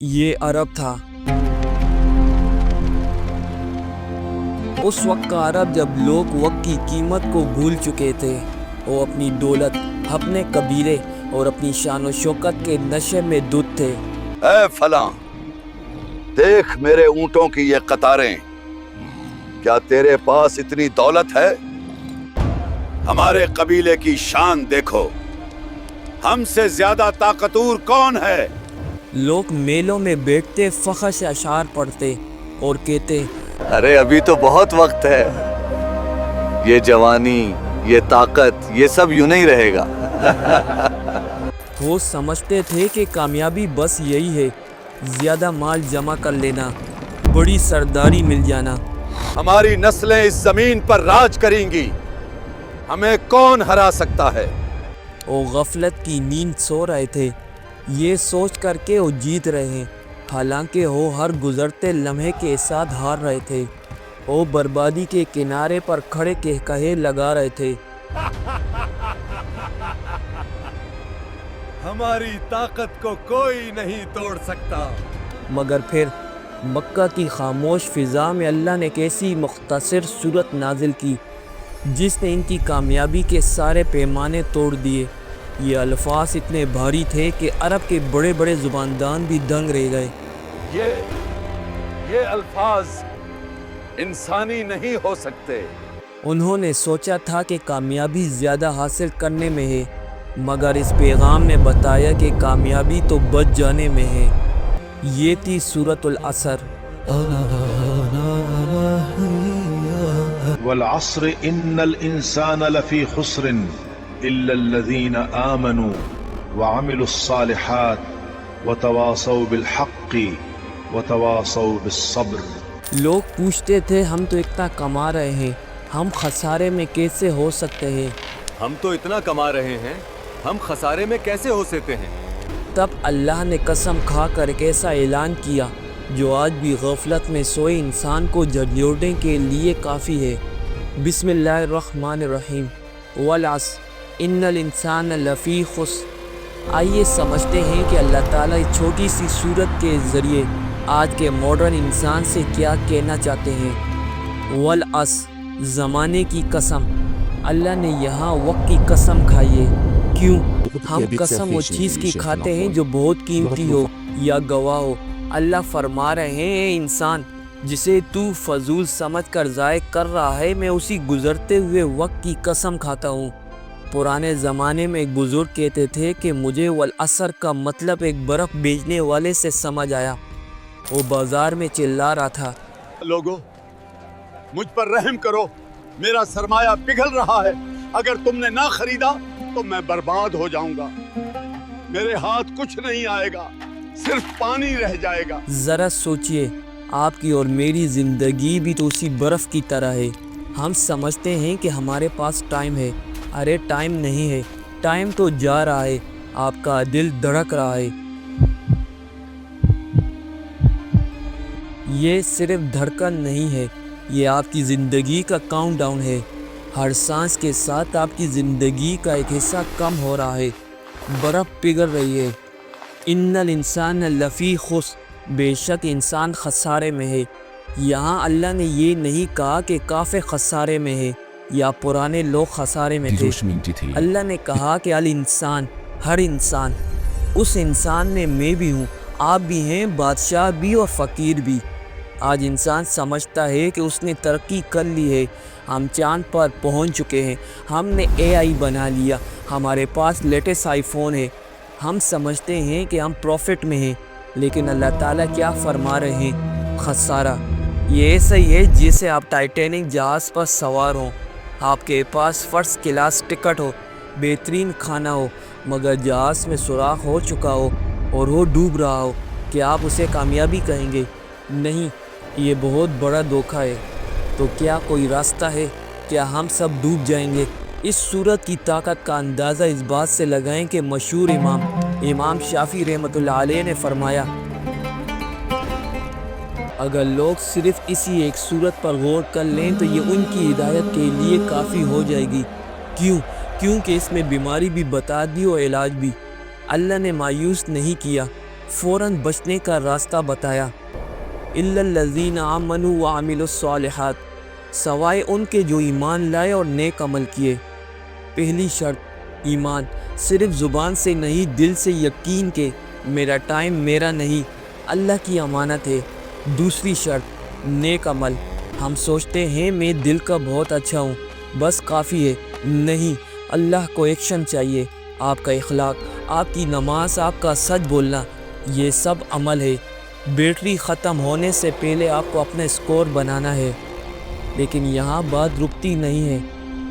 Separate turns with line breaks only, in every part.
یہ عرب تھا۔ اس وقت کا عرب جب لوگ وقت کی قیمت کو بھول چکے تھے۔ وہ اپنی دولت، اپنے قبیلے اور اپنی شان و شوکت کے نشے میں دھت تھے۔
اے فلاں، دیکھ میرے اونٹوں کی یہ قطاریں، کیا تیرے پاس اتنی دولت ہے؟ ہمارے قبیلے کی شان دیکھو، ہم سے زیادہ طاقتور کون ہے؟
لوگ میلوں میں بیٹھتے فخر سے اشعار پڑھتے اور کہتے،
ارے ابھی تو بہت وقت ہے، یہ جوانی، یہ طاقت، یہ سب یوں نہیں رہے گا۔
وہ سمجھتے تھے کہ کامیابی بس یہی ہے، زیادہ مال جمع کر لینا، بڑی سرداری مل جانا۔
ہماری نسلیں اس زمین پر راج کریں گی، ہمیں کون ہرا سکتا ہے؟
وہ غفلت کی نیند سو رہے تھے، یہ سوچ کر کے وہ جیت رہے ہیں، حالانکہ وہ ہر گزرتے لمحے کے ساتھ ہار رہے تھے۔ وہ بربادی کے کنارے پر کھڑے کہے لگا رہے تھے،
ہماری طاقت کو کوئی نہیں توڑ سکتا۔
مگر پھر مکہ کی خاموش فضا میں اللہ نے ایک ایسی مختصر صورت نازل کی جس نے ان کی کامیابی کے سارے پیمانے توڑ دیے۔ یہ الفاظ اتنے بھاری تھے کہ عرب کے بڑے بڑے زباندان بھی دنگ رہ گئے۔
یہ الفاظ انسانی نہیں ہو سکتے۔
انہوں نے سوچا تھا کہ کامیابی زیادہ حاصل کرنے میں ہے، مگر اس پیغام نے بتایا کہ کامیابی تو بچ جانے میں ہے۔ یہ تھی سورۃ العصر۔
والعصر ان الانسان لفی خسر الا الذین آمنوا وعملوا الصالحات وتواصوا بالحق وتواصوا بالصبر۔
لوگ پوچھتے تھے، ہم تو اتنا کما رہے ہیں، ہم خسارے میں کیسے ہو سکتے ہیں؟
ہم تو اتنا کما رہے ہیں، ہم خسارے میں کیسے ہو سکتے ہیں؟
تب اللہ نے قسم کھا کر ایک ایسا اعلان کیا جو آج بھی غفلت میں سوئے انسان کو جھنجھوڑنے کے لیے کافی ہے۔ بسم اللہ الرحمن الرحیم، والعصر ان الانسان لفی خسر۔ آئیے سمجھتے ہیں کہ اللہ تعالیٰ اس چھوٹی سی صورت کے ذریعے آج کے ماڈرن انسان سے کیا کہنا چاہتے ہیں۔ والعصر، زمانے کی قسم۔ اللہ نے یہاں وقت کی قسم کھائی ہے۔ کیوں؟ ہم قسم اس چیز کی کھاتے ہیں جو بہت قیمتی ہو یا گواہ ہو۔ اللہ فرما رہے ہیں، اے انسان، جسے تو فضول سمجھ کر ضائع کر رہا ہے، میں اسی گزرتے ہوئے وقت کی قسم کھاتا ہوں۔ پرانے زمانے میں ایک بزرگ کہتے تھے کہ مجھے والعصر کا مطلب ایک برف بیچنے والے سے سمجھ آیا۔ وہ بازار میں چلا رہا تھا،
لوگو، مجھ پر رحم کرو، میرا سرمایہ پگھل رہا ہے، اگر تم نے نہ خریدا تو میں برباد ہو جاؤں گا، میرے ہاتھ کچھ نہیں آئے گا، صرف پانی رہ جائے گا۔
ذرا سوچئے، آپ کی اور میری زندگی بھی تو اسی برف کی طرح ہے۔ ہم سمجھتے ہیں کہ ہمارے پاس ٹائم ہے، ارے ٹائم نہیں ہے، ٹائم تو جا رہا ہے، آپ کا دل دھڑک رہا ہے۔ یہ صرف دھڑکن نہیں ہے، یہ آپ کی زندگی کا کاؤنٹ ڈاؤن ہے۔ ہر سانس کے ساتھ آپ کی زندگی کا ایک حصہ کم ہو رہا ہے، برف پگھل رہی ہے۔ ان الانسان لفی خسر، بے شک انسان خسارے میں ہے۔ یہاں اللہ نے یہ نہیں کہا کہ کافر خسارے میں ہے یا پرانے لوگ خسارے میں تھے۔ اللہ نے کہا کہ الانسان، ہر انسان، اس انسان میں میں بھی ہوں، آپ بھی ہیں، بادشاہ بھی اور فقیر بھی۔ آج انسان سمجھتا ہے کہ اس نے ترقی کر لی ہے، ہم چاند پر پہنچ چکے ہیں، ہم نے AI بنا لیا، ہمارے پاس لیٹسٹ آئی فون ہے، ہم سمجھتے ہیں کہ ہم پروفٹ میں ہیں، لیکن اللہ تعالیٰ کیا فرما رہے ہیں؟ خسارہ۔ یہ ایسا ہی ہے جیسے آپ ٹائٹینک جہاز پر سوار ہوں، آپ کے پاس فرسٹ کلاس ٹکٹ ہو، بہترین کھانا ہو، مگر جہاز میں سوراخ ہو چکا ہو اور وہ ڈوب رہا ہو، کیا آپ اسے کامیابی کہیں گے؟ نہیں، یہ بہت بڑا دھوکہ ہے۔ تو کیا کوئی راستہ ہے؟ کیا ہم سب ڈوب جائیں گے؟ اس صورت کی طاقت کا اندازہ اس بات سے لگائیں کہ مشہور امام شافعی رحمۃ اللہ علیہ نے فرمایا، اگر لوگ صرف اسی ایک صورت پر غور کر لیں تو یہ ان کی ہدایت کے لیے کافی ہو جائے گی۔ کیونکہ اس میں بیماری بھی بتا دی اور علاج بھی۔ اللہ نے مایوس نہیں کیا، فوراً بچنے کا راستہ بتایا۔ الا الذین آمنوا وعملوا الصالحات، سوائے ان کے جو ایمان لائے اور نیک عمل کیے۔ پہلی شرط ایمان، صرف زبان سے نہیں دل سے یقین کہ میرا ٹائم میرا نہیں، اللہ کی امانت ہے۔ دوسری شرط نیک عمل، ہم سوچتے ہیں میں دل کا بہت اچھا ہوں بس کافی ہے، نہیں، اللہ کو ایکشن چاہیے، آپ کا اخلاق، آپ کی نماز، آپ کا سچ بولنا، یہ سب عمل ہے۔ بیٹری ختم ہونے سے پہلے آپ کو اپنا اسکور بنانا ہے۔ لیکن یہاں بات رکتی نہیں ہے۔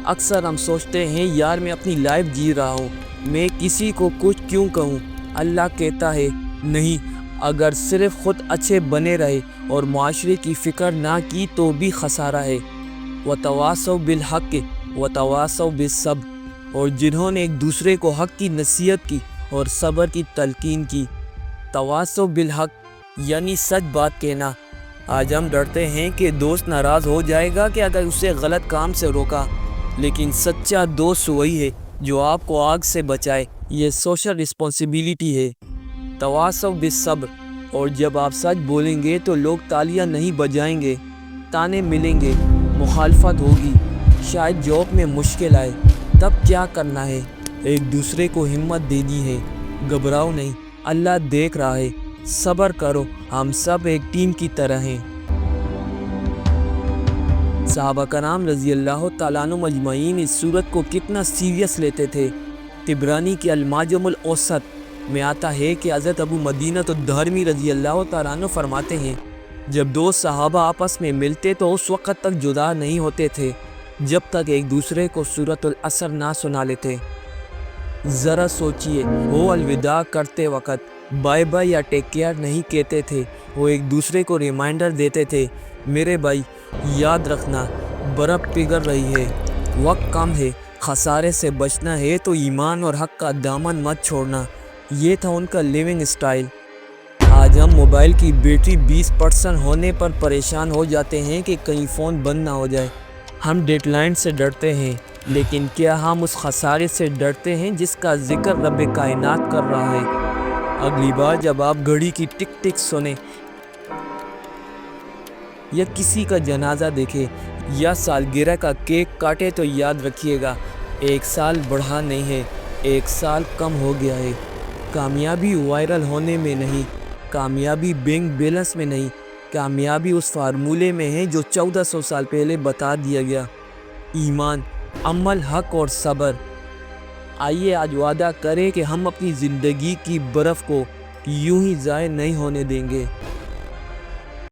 اکثر ہم سوچتے ہیں یار میں اپنی لائف جی رہا ہوں، میں کسی کو کچھ کیوں کہوں؟ اللہ کہتا ہے نہیں، اگر صرف خود اچھے بنے رہے اور معاشرے کی فکر نہ کی تو بھی خسارہ ہے۔ وتواصوا بالحق وتواصوا بالصبر، اور جنہوں نے ایک دوسرے کو حق کی نصیحت کی اور صبر کی تلقین کی۔ تواصوا بالحق یعنی سچ بات کہنا۔ آج ہم ڈرتے ہیں کہ دوست ناراض ہو جائے گا کہ اگر اسے غلط کام سے روکا، لیکن سچا دوست وہی ہے جو آپ کو آگ سے بچائے۔ یہ سوشل رسپانسبلٹی ہے۔ تواصوا بالصبر، اور جب آپ سچ بولیں گے تو لوگ تالیاں نہیں بجائیں گے، تانے ملیں گے، مخالفت ہوگی، شاید جاب میں مشکل آئے، تب کیا کرنا ہے؟ ایک دوسرے کو ہمت دینی ہے، گھبراؤ نہیں، اللہ دیکھ رہا ہے، صبر کرو، ہم سب ایک ٹیم کی طرح ہیں۔ صحابہ کرام رضی اللہ تعالیٰ عنہ مجمعین اس صورت کو کتنا سیریس لیتے تھے۔ طبرانی کے المعجم الاوسط میں آتا ہے کہ حضرت ابو مدینہ الدارمی رضی اللہ تعالیٰ عنہ فرماتے ہیں جب دو صحابہ آپس میں ملتے تو اس وقت تک جدا نہیں ہوتے تھے جب تک ایک دوسرے کو سورۃ العصر نہ سنا لیتے۔ ذرا سوچئے، وہ الوداع کرتے وقت بائے بائے یا ٹیک کیئر نہیں کہتے تھے، وہ ایک دوسرے کو ریمائنڈر دیتے تھے، میرے بھائی یاد رکھنا برف پگھل رہی ہے، وقت کم ہے، خسارے سے بچنا ہے تو ایمان اور حق کا دامن مت چھوڑنا۔ یہ تھا ان کا لیونگ اسٹائل۔ آج ہم موبائل کی بیٹری 20% ہونے پر پریشان ہو جاتے ہیں کہ کہیں فون بند نہ ہو جائے۔ ہم ڈیڈ لائن سے ڈرتے ہیں، لیکن کیا ہم اس خسارے سے ڈرتے ہیں جس کا ذکر رب کائنات کر رہا ہے؟ اگلی بار جب آپ گھڑی کی ٹک ٹک سنیں یا کسی کا جنازہ دیکھیں یا سالگرہ کا کیک کاٹے تو یاد رکھیے گا، ایک سال بڑھا نہیں ہے، ایک سال کم ہو گیا ہے۔ کامیابی وائرل ہونے میں نہیں، کامیابی بینک بیلنس میں نہیں، کامیابی اس فارمولے میں ہے جو 1400 سال پہلے بتا دیا گیا: ایمان، عمل، حق اور صبر۔ آئیے آج وعدہ کریں کہ ہم اپنی زندگی کی برف کو یوں ہی ضائع نہیں ہونے دیں گے۔